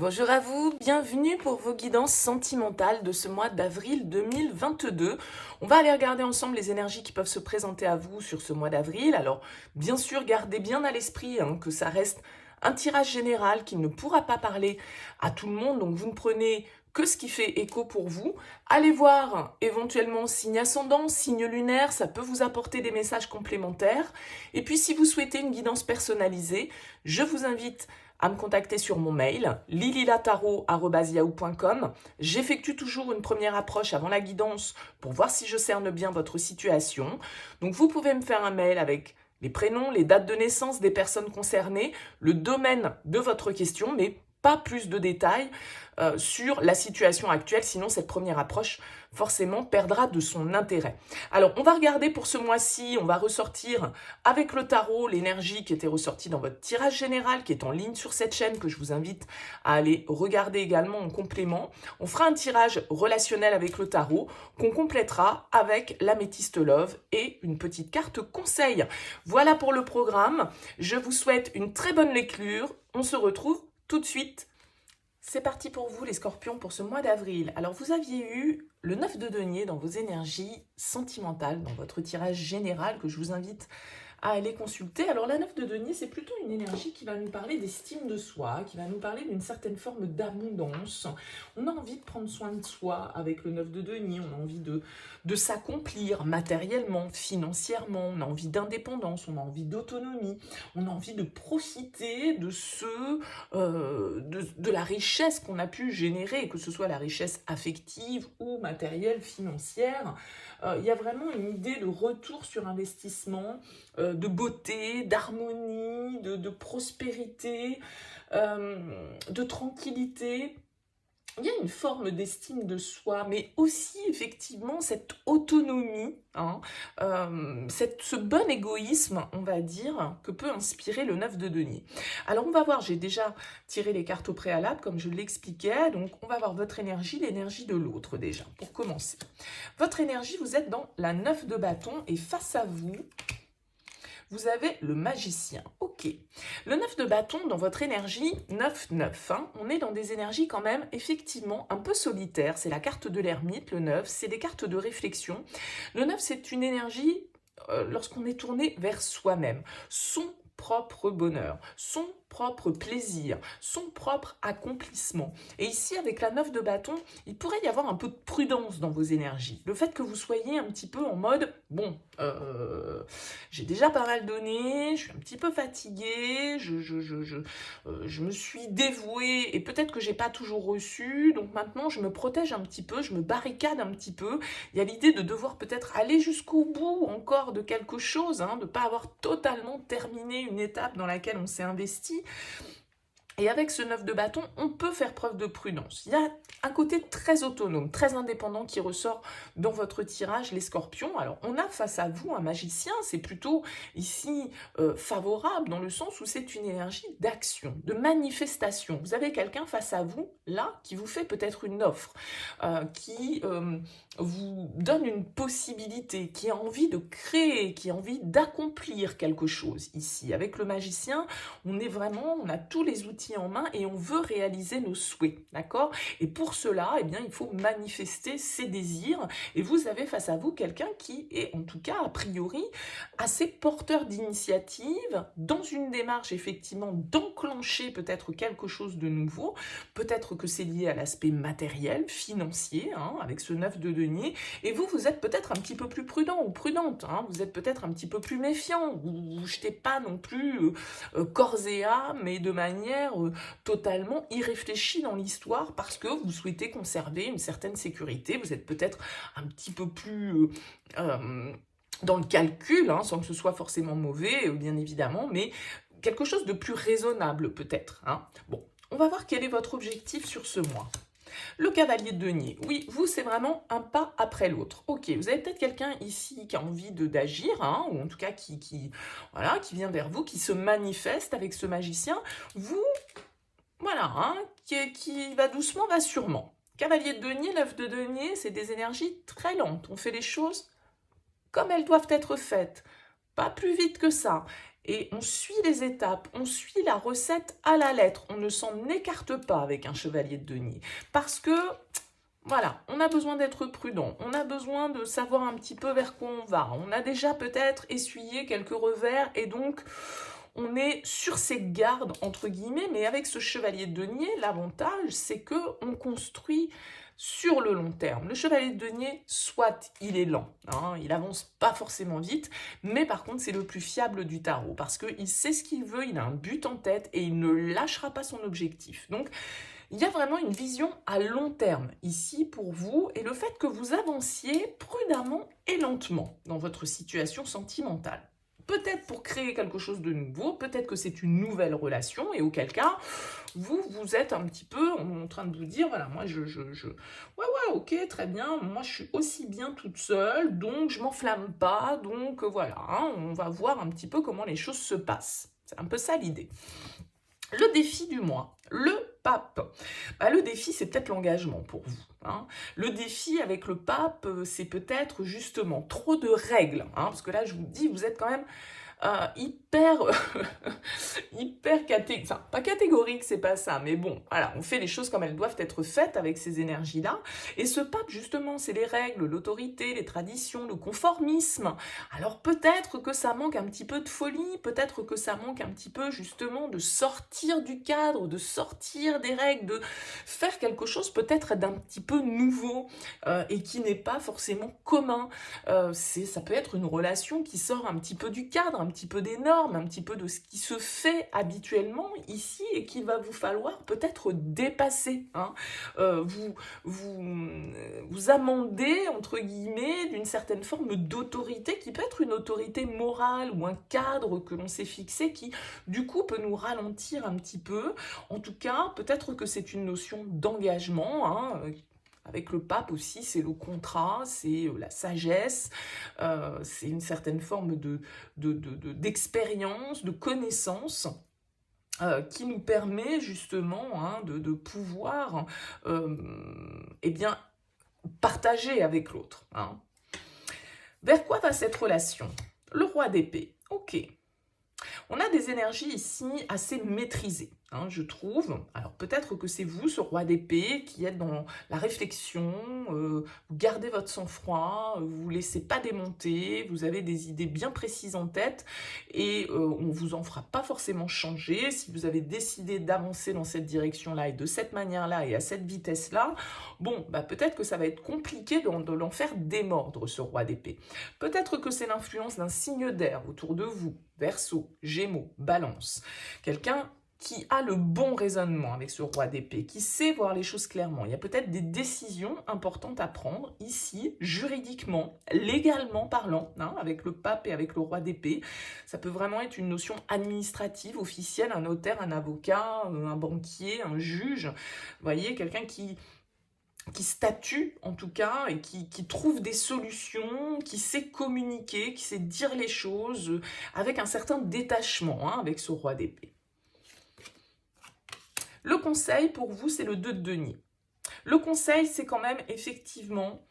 Bonjour à vous, bienvenue pour vos guidances sentimentales de ce mois d'avril 2022. On va aller regarder ensemble les énergies qui peuvent se présenter à vous sur ce mois d'avril. Alors, bien sûr, gardez bien à l'esprit que ça reste un tirage général qui ne pourra pas parler à tout le monde, donc vous ne prenez que ce qui fait écho pour vous. Allez voir éventuellement signe ascendant, signe lunaire, ça peut vous apporter des messages complémentaires. Et puis si vous souhaitez une guidance personnalisée, je vous invite à me contacter sur mon mail lililataro@yahoo.com. J'effectue toujours une première approche avant la guidance pour voir si je cerne bien votre situation. Donc vous pouvez me faire un mail avec les prénoms, les dates de naissance des personnes concernées, le domaine de votre question, mais pas plus de détails sur la situation actuelle, sinon cette première approche forcément perdra de son intérêt. Alors on va regarder pour ce mois-ci, on va ressortir avec le tarot l'énergie qui était ressortie dans votre tirage général, qui est en ligne sur cette chaîne, que je vous invite à aller regarder également en complément. On fera un tirage relationnel avec le tarot, qu'on complétera avec l'améthyste love et une petite carte conseil. Voilà pour le programme, je vous souhaite une très bonne lecture, on se retrouve tout de suite. C'est parti pour vous les scorpions pour ce mois d'avril. Alors vous aviez eu le 9 de denier dans vos énergies sentimentales, dans votre tirage général que je vous invite à aller consulter. Alors la 9 de denier, c'est plutôt une énergie qui va nous parler d'estime de soi, qui va nous parler d'une certaine forme d'abondance. On a envie de prendre soin de soi avec le 9 de denier, on a envie de s'accomplir matériellement, financièrement, on a envie d'indépendance, on a envie d'autonomie, on a envie de profiter de de la richesse qu'on a pu générer, que ce soit la richesse affective ou matérielle, financière. Il y a vraiment une idée de retour sur investissement, de beauté, d'harmonie, de prospérité, de tranquillité. Il y a une forme d'estime de soi, mais aussi effectivement cette autonomie, ce bon égoïsme, on va dire, que peut inspirer le 9 de denier. Alors on va voir, j'ai déjà tiré les cartes au préalable, comme je l'expliquais, donc on va voir votre énergie, l'énergie de l'autre déjà, pour commencer. Votre énergie, vous êtes dans la 9 de bâton, et face à vous, vous avez le magicien. Ok. Le 9 de bâton, dans votre énergie 9-9, on est dans des énergies quand même, effectivement, un peu solitaires. C'est la carte de l'ermite, le 9. C'est des cartes de réflexion. Le 9, c'est une énergie, lorsqu'on est tourné vers soi-même. Son propre bonheur, son propre plaisir, son propre accomplissement. Et ici, avec la 9 de bâton, il pourrait y avoir un peu de prudence dans vos énergies. Le fait que vous soyez un petit peu en mode, bon, j'ai déjà pas mal donné, je suis un petit peu fatiguée, je me suis dévouée et peut-être que j'ai pas toujours reçu, donc maintenant je me protège un petit peu, je me barricade un petit peu. Il y a l'idée de devoir peut-être aller jusqu'au bout encore de quelque chose, de ne pas avoir totalement terminé une étape dans laquelle on s'est investi. Et avec ce 9 de bâton, on peut faire preuve de prudence. Il y a un côté très autonome, très indépendant qui ressort dans votre tirage, les scorpions. Alors, on a face à vous un magicien, c'est plutôt ici favorable dans le sens où c'est une énergie d'action, de manifestation. Vous avez quelqu'un face à vous, là, qui vous fait peut-être une offre, qui vous donne une possibilité, qui a envie de créer, qui a envie d'accomplir quelque chose ici. Avec le magicien, on a tous les outils en main et on veut réaliser nos souhaits, d'accord? Et pour cela, eh bien, il faut manifester ses désirs. Et vous avez face à vous quelqu'un qui est, en tout cas, a priori, assez porteur d'initiative, dans une démarche, effectivement, d'enclencher peut-être quelque chose de nouveau. Peut-être que c'est lié à l'aspect matériel, financier, avec ce 9 de denier. Et vous êtes peut-être un petit peu plus prudent ou prudente. Vous êtes peut-être un petit peu plus méfiant. Vous ne jetez pas non plus corps et âme, mais de manière totalement irréfléchie dans l'histoire parce que vous souhaitez conserver une certaine sécurité. Vous êtes peut-être un petit peu plus dans le calcul, sans que ce soit forcément mauvais, bien évidemment, mais quelque chose de plus raisonnable peut-être. Bon, on va voir quel est votre objectif sur ce mois. Le cavalier de denier, oui, vous, c'est vraiment un pas après l'autre. Ok, vous avez peut-être quelqu'un ici qui a envie d'agir, ou en tout cas qui vient vers vous, qui se manifeste avec ce magicien. Vous, voilà, qui va doucement, va sûrement. Cavalier de denier, 9 de denier, c'est des énergies très lentes. On fait les choses comme elles doivent être faites. Pas plus vite que ça. Et on suit les étapes, on suit la recette à la lettre. On ne s'en écarte pas avec un chevalier de denier. Parce que, voilà, on a besoin d'être prudent. On a besoin de savoir un petit peu vers quoi on va. On a déjà peut-être essuyé quelques revers et donc on est sur ses gardes, entre guillemets. Mais avec ce chevalier de denier, l'avantage, c'est qu'on construit sur le long terme. Le chevalier de denier, soit il est lent, hein, il avance pas forcément vite, mais par contre c'est le plus fiable du tarot, parce qu'il sait ce qu'il veut, il a un but en tête et il ne lâchera pas son objectif. Donc il y a vraiment une vision à long terme ici pour vous, et le fait que vous avanciez prudemment et lentement dans votre situation sentimentale. Peut-être pour créer quelque chose de nouveau, peut-être que c'est une nouvelle relation, et auquel cas, vous êtes un petit peu en train de vous dire, voilà, moi ouais, ok, très bien, moi je suis aussi bien toute seule, donc je m'enflamme pas, donc voilà, hein, on va voir un petit peu comment les choses se passent. C'est un peu ça l'idée. Le défi du mois, le pape. Bah, le défi, c'est peut-être l'engagement pour vous, hein. Le défi avec le pape, c'est peut-être justement trop de règles, hein, parce que là, je vous dis, vous êtes quand même hyper, hyper catégorique, enfin pas catégorique, c'est pas ça, mais bon, voilà, on fait les choses comme elles doivent être faites avec ces énergies-là, et ce pape, justement, c'est les règles, l'autorité, les traditions, le conformisme. Alors peut-être que ça manque un petit peu de folie, peut-être que ça manque un petit peu, justement, de sortir du cadre, de sortir des règles, de faire quelque chose peut-être d'un petit peu nouveau, et qui n'est pas forcément commun. Ça peut être une relation qui sort un petit peu du cadre, un petit peu des normes, un petit peu de ce qui se fait habituellement ici et qu'il va vous falloir peut-être dépasser, hein. Vous amender, entre guillemets, d'une certaine forme d'autorité qui peut être une autorité morale ou un cadre que l'on s'est fixé qui, du coup, peut nous ralentir un petit peu. En tout cas, peut-être que c'est une notion d'engagement, hein, avec le pape aussi, c'est le contrat, c'est la sagesse, c'est une certaine forme d'expérience, de connaissance, qui nous permet justement, hein, de pouvoir eh bien, partager avec l'autre, hein. Vers quoi va cette relation? Le roi d'épée, ok. On a des énergies ici assez maîtrisées, hein, je trouve. Alors peut-être que c'est vous, ce roi d'épée, qui êtes dans la réflexion, vous gardez votre sang-froid, vous ne laissez pas démonter, vous avez des idées bien précises en tête et on ne vous en fera pas forcément changer. Si vous avez décidé d'avancer dans cette direction-là et de cette manière-là et à cette vitesse-là, bon, bah peut-être que ça va être compliqué de l'en faire démordre, ce roi d'épée. Peut-être que c'est l'influence d'un signe d'air autour de vous, Verseau, Gémeaux, Balance. Quelqu'un qui a le bon raisonnement avec ce roi d'épée, qui sait voir les choses clairement. Il y a peut-être des décisions importantes à prendre ici, juridiquement, légalement parlant, hein, avec le pape et avec le roi d'épée. Ça peut vraiment être une notion administrative, officielle, un notaire, un avocat, un banquier, un juge. Vous voyez, quelqu'un qui statue en tout cas et qui trouve des solutions, qui sait communiquer, qui sait dire les choses avec un certain détachement, hein, avec ce roi d'épée. Le conseil pour vous, c'est le 2 de denier. Le conseil, c'est quand même effectivement,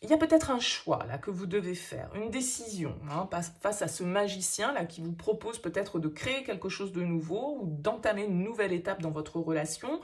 il y a peut-être un choix là que vous devez faire, une décision, hein, face à ce magicien là qui vous propose peut-être de créer quelque chose de nouveau ou d'entamer une nouvelle étape dans votre relation.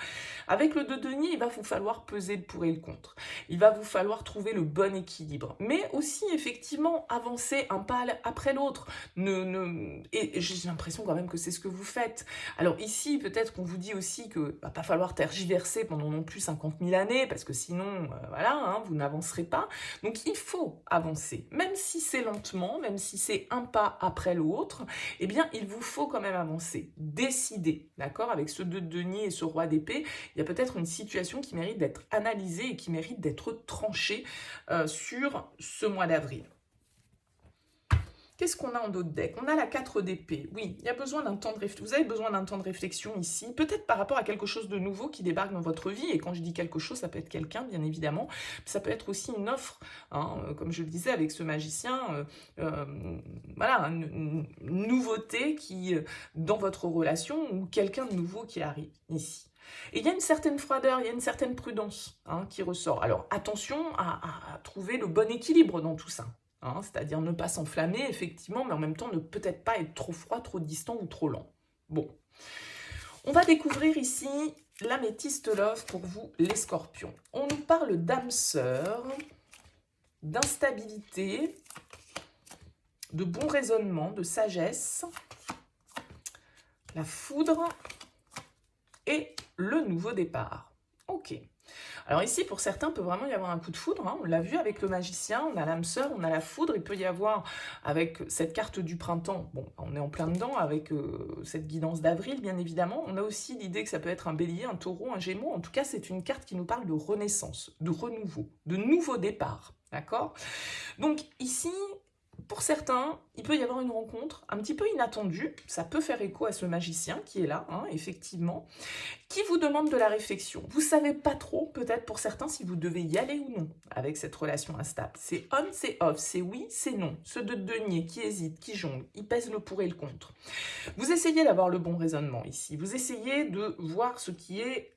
Avec le 2 de denier, il va vous falloir peser le pour et le contre. Il va vous falloir trouver le bon équilibre, mais aussi effectivement avancer un pas après l'autre. Et j'ai l'impression quand même que c'est ce que vous faites. Alors ici, peut-être qu'on vous dit aussi que va pas falloir tergiverser pendant non plus 50 000 années, parce que sinon, voilà, hein, vous n'avancerez pas. Donc il faut avancer, même si c'est lentement, même si c'est un pas après l'autre, eh bien il vous faut quand même avancer, décider, d'accord? Avec ce 2 de denier et ce roi d'épée, il y a peut-être une situation qui mérite d'être analysée et qui mérite d'être tranchée sur ce mois d'avril. Qu'est-ce qu'on a en dos de deck? On a la 4 d'épée. Oui, il y a besoin d'un temps de réflexion. Vous avez besoin d'un temps de réflexion ici, peut-être par rapport à quelque chose de nouveau qui débarque dans votre vie. Et quand je dis quelque chose, ça peut être quelqu'un, bien évidemment. Ça peut être aussi une offre, hein, comme je le disais avec ce magicien. Voilà, une nouveauté qui, dans votre relation, ou quelqu'un de nouveau qui arrive ici. Et il y a une certaine froideur, il y a une certaine prudence, hein, qui ressort. Alors attention à trouver le bon équilibre dans tout ça. hein, c'est-à-dire ne pas s'enflammer, effectivement, mais en même temps ne peut-être pas être trop froid, trop distant ou trop lent. Bon, on va découvrir ici l'améthyste love pour vous, les scorpions. On nous parle d'âme sœur, d'instabilité, de bon raisonnement, de sagesse, la foudre et le nouveau départ. Ok. Alors ici, pour certains, il peut vraiment y avoir un coup de foudre. Hein. On l'a vu avec le magicien, on a l'âme sœur, on a la foudre. Il peut y avoir, avec cette carte du printemps, bon, on est en plein dedans, avec cette guidance d'avril, bien évidemment. On a aussi l'idée que ça peut être un bélier, un taureau, un gémeau. En tout cas, c'est une carte qui nous parle de renaissance, de renouveau, de nouveau départ. D'accord? Donc ici, pour certains, il peut y avoir une rencontre un petit peu inattendue. Ça peut faire écho à ce magicien qui est là, hein, effectivement, qui vous demande de la réflexion. Vous ne savez pas trop, peut-être pour certains, si vous devez y aller ou non avec cette relation instable. C'est on, c'est off, c'est oui, c'est non. Ceux de denier qui hésitent, qui jonglent, ils pèsent le pour et le contre. Vous essayez d'avoir le bon raisonnement ici. Vous essayez de voir ce qui est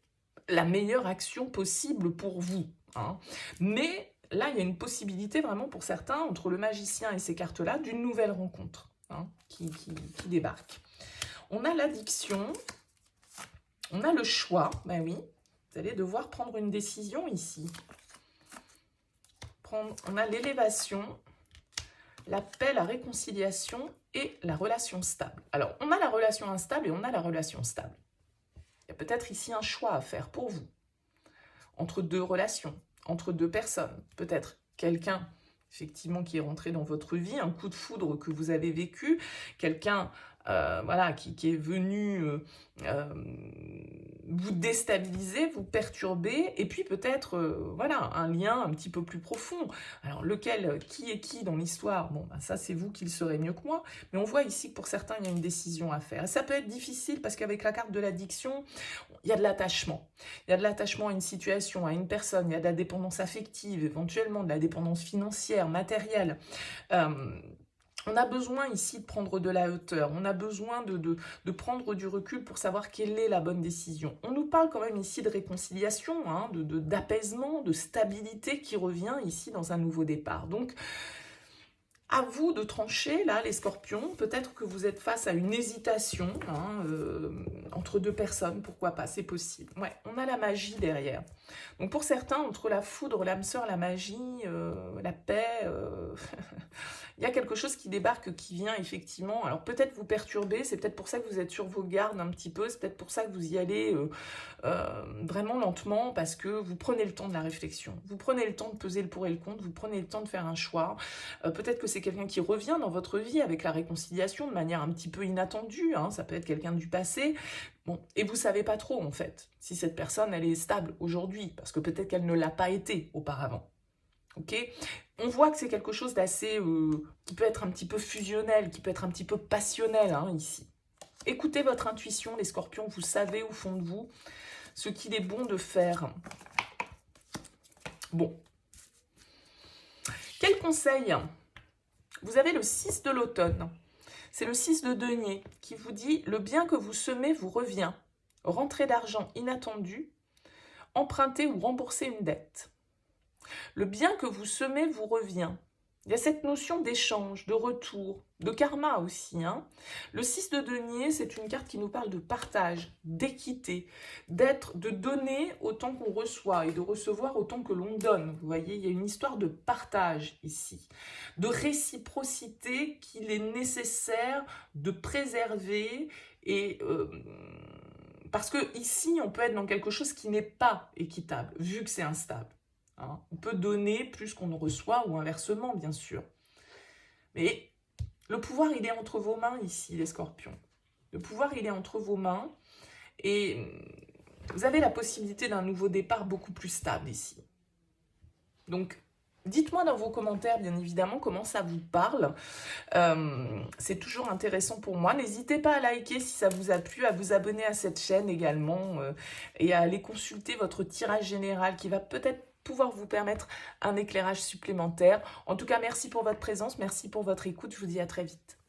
la meilleure action possible pour vous. Hein. Mais là, il y a une possibilité vraiment pour certains, entre le magicien et ces cartes-là, d'une nouvelle rencontre hein, qui débarque. On a l'addiction, on a le choix, ben oui, vous allez devoir prendre une décision ici. On a l'élévation, la paix, la réconciliation et la relation stable. Alors, on a la relation instable et on a la relation stable. Il y a peut-être ici un choix à faire pour vous, entre deux relations, entre deux personnes. Peut-être quelqu'un, effectivement, qui est rentré dans votre vie, un coup de foudre que vous avez vécu, quelqu'un voilà, qui est venu vous déstabiliser, vous perturber, et puis peut-être voilà, un lien un petit peu plus profond. Alors lequel, qui est qui dans l'histoire? Bon, ben, ça c'est vous qui le saurez mieux que moi, mais on voit ici que pour certains, il y a une décision à faire. Et ça peut être difficile parce qu'avec la carte de l'addiction, il y a de l'attachement. Il y a de l'attachement à une situation, à une personne, il y a de la dépendance affective, éventuellement de la dépendance financière, matérielle. On a besoin ici de prendre de la hauteur, on a besoin de prendre du recul pour savoir quelle est la bonne décision. On nous parle quand même ici de réconciliation, hein, d'apaisement, de stabilité qui revient ici dans un nouveau départ. Donc, à vous de trancher, là, les scorpions. Peut-être que vous êtes face à une hésitation hein, entre deux personnes, pourquoi pas, c'est possible. Ouais, on a la magie derrière. Donc pour certains, entre la foudre, l'âme sœur, la magie, la paix, il y a quelque chose qui débarque, qui vient effectivement, alors peut-être vous perturber, c'est peut-être pour ça que vous êtes sur vos gardes un petit peu, c'est peut-être pour ça que vous y allez vraiment lentement, parce que vous prenez le temps de la réflexion, vous prenez le temps de peser le pour et le contre, vous prenez le temps de faire un choix, peut-être que c'est quelqu'un qui revient dans votre vie avec la réconciliation de manière un petit peu inattendue, hein, ça peut être quelqu'un du passé, bon, et vous savez pas trop en fait, si cette personne elle est stable aujourd'hui, parce que peut-être qu'elle ne l'a pas été auparavant. Ok, on voit que c'est quelque chose d'assez, qui peut être un petit peu fusionnel, qui peut être un petit peu passionnel hein, ici. Écoutez votre intuition, les scorpions, vous savez au fond de vous ce qu'il est bon de faire. Bon. Quel conseil? Vous avez le 6 de l'automne. C'est le 6 de denier qui vous dit « Le bien que vous semez vous revient. Rentrée d'argent inattendue, emprunter ou rembourser une dette. » Le bien que vous semez vous revient. Il y a cette notion d'échange, de retour, de karma aussi. Hein. Le 6 de denier, c'est une carte qui nous parle de partage, d'équité, de donner autant qu'on reçoit et de recevoir autant que l'on donne. Vous voyez, il y a une histoire de partage ici, de réciprocité qu'il est nécessaire de préserver et... parce que ici, on peut être dans quelque chose qui n'est pas équitable, vu que c'est instable. Hein. On peut donner plus qu'on ne reçoit ou inversement, bien sûr. Mais le pouvoir, il est entre vos mains ici, les scorpions. Le pouvoir, il est entre vos mains et vous avez la possibilité d'un nouveau départ beaucoup plus stable ici. Donc, dites-moi dans vos commentaires, bien évidemment, comment ça vous parle. C'est toujours intéressant pour moi. N'hésitez pas à liker si ça vous a plu, à vous abonner à cette chaîne également et à aller consulter votre tirage général qui va peut-être pouvoir vous permettre un éclairage supplémentaire. En tout cas, merci pour votre présence, merci pour votre écoute. Je vous dis à très vite.